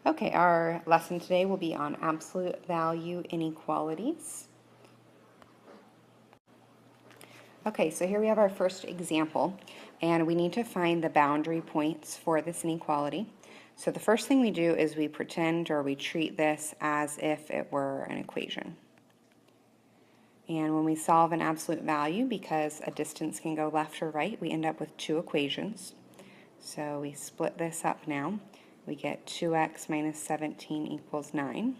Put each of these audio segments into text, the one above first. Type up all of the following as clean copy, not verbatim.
Okay, our lesson today will be on absolute value inequalities. Okay, so here we have our first example, and we need to find the boundary points for this inequality. So the first thing we do is we pretend or we treat this as if it were an equation. And when we solve an absolute value, because a distance can go left or right, we end up with two equations. So we split this up now. We get 2x minus 17 equals 9.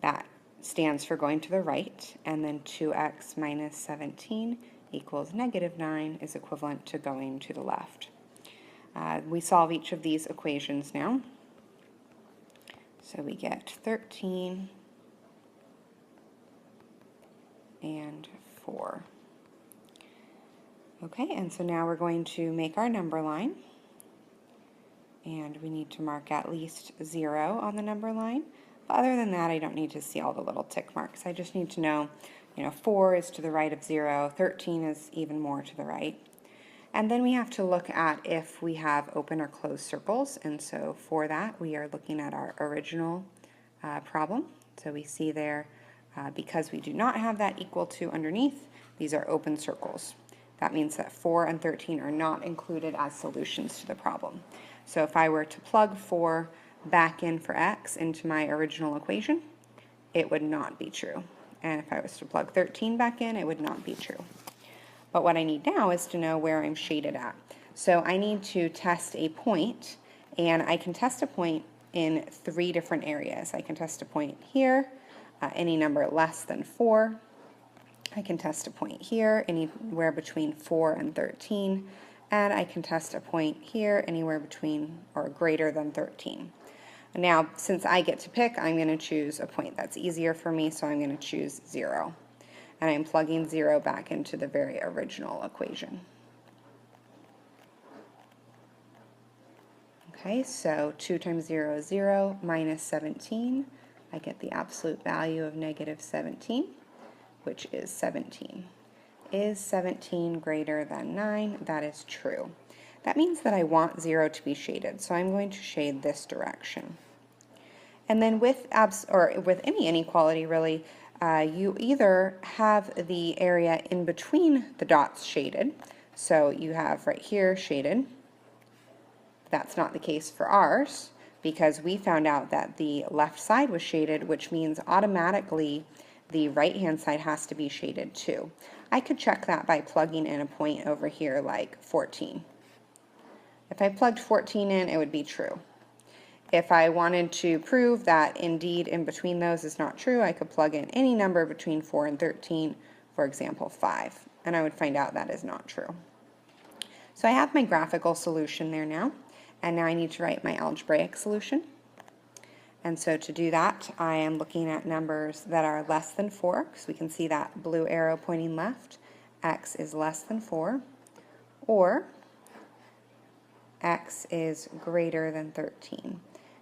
That stands for going to the right, and then 2x minus 17 equals negative 9 is equivalent to going to the left. We solve each of these equations now. So we get 13 and 4. Okay, and so now we're going to make our number line. And we need to mark at least 0 on the number line. But other than that, I don't need to see all the little tick marks. I just need to know, 4 is to the right of 0, 13 is even more to the right. And then we have to look at if we have open or closed circles. And so for that, we are looking at our original problem. So we see there, because we do not have that equal to underneath, these are open circles. That means that 4 and 13 are not included as solutions to the problem. So if I were to plug 4 back in for x into my original equation, it would not be true. And if I was to plug 13 back in, it would not be true. But what I need now is to know where I'm shaded at. So I need to test a point, and I can test a point in 3 different areas. I can test a point here, any number less than 4. I can test a point here, anywhere between 4 and 13. And I can test a point here anywhere between or greater than 13. Now, since I get to pick, I'm going to choose a point that's easier for me, so I'm going to choose 0. And I'm plugging 0 back into the very original equation. Okay, so 2 times 0 is 0, minus 17. I get the absolute value of negative 17, which is 17. Is 17 greater than 9? That is true. That means that I want 0 to be shaded, so I'm going to shade this direction. And then with any inequality, really, you either have the area in between the dots shaded, so you have right here shaded. That's not the case for ours, because we found out that the left side was shaded, which means automatically the right-hand side has to be shaded too. I could check that by plugging in a point over here like 14. If I plugged 14 in, it would be true. If I wanted to prove that indeed in between those is not true, I could plug in any number between 4 and 13, for example 5, and I would find out that is not true. So I have my graphical solution there now, and now I need to write my algebraic solution. And so to do that, I am looking at numbers that are less than 4, because we can see that blue arrow pointing left. X is less than 4, or x is greater than 13.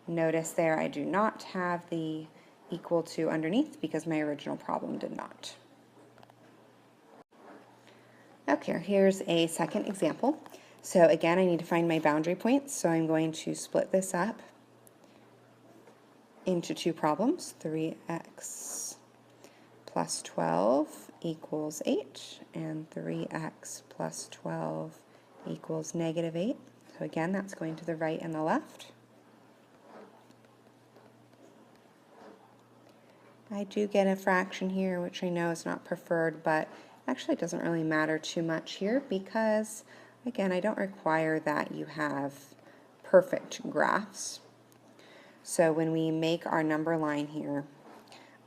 Notice there I do not have the equal to underneath because my original problem did not. Okay, here's a second example. So again, I need to find my boundary points, so I'm going to split this up into 2 problems. 3x plus 12 equals 8, and 3x plus 12 equals negative 8. So again, that's going to the right and the left. I do get a fraction here, which I know is not preferred, but actually it doesn't really matter too much here because, again, I don't require that you have perfect graphs. So when we make our number line here,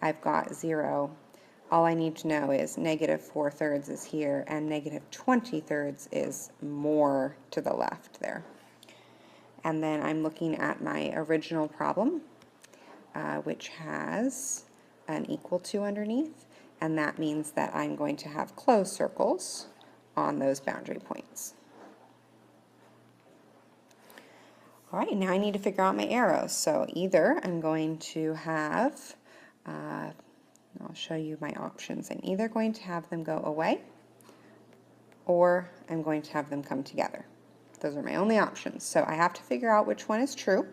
I've got 0. All I need to know is negative 4/3 is here, and negative 20/3 is more to the left there. And then I'm looking at my original problem, which has an equal to underneath, and that means that I'm going to have closed circles on those boundary points. All right, now I need to figure out my arrows. So either I'm going to have, I'll show you my options. I'm either going to have them go away, or I'm going to have them come together. Those are my only options. So I have to figure out which one is true,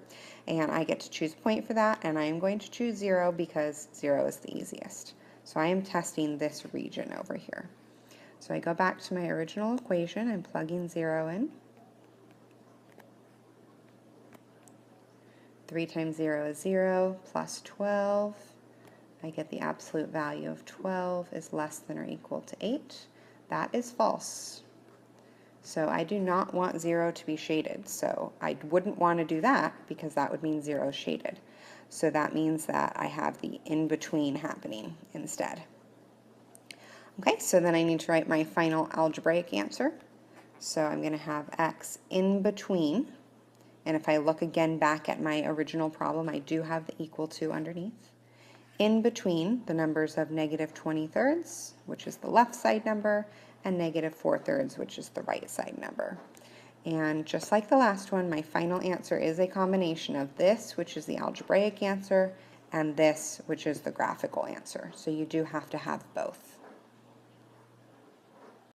and I get to choose a point for that, and I am going to choose 0 because 0 is the easiest. So I am testing this region over here. So I go back to my original equation. I'm plugging 0 in. 3 times 0 is 0, plus 12. I get the absolute value of 12 is less than or equal to 8. That is false. So I do not want 0 to be shaded. So I wouldn't want to do that because that would mean 0 is shaded. So that means that I have the in-between happening instead. Okay, so then I need to write my final algebraic answer. So I'm going to have x in between. And if I look again back at my original problem, I do have the equal to underneath. In between the numbers of -20/3, which is the left side number, and -4/3, which is the right side number. And just like the last one, my final answer is a combination of this, which is the algebraic answer, and this, which is the graphical answer. So you do have to have both.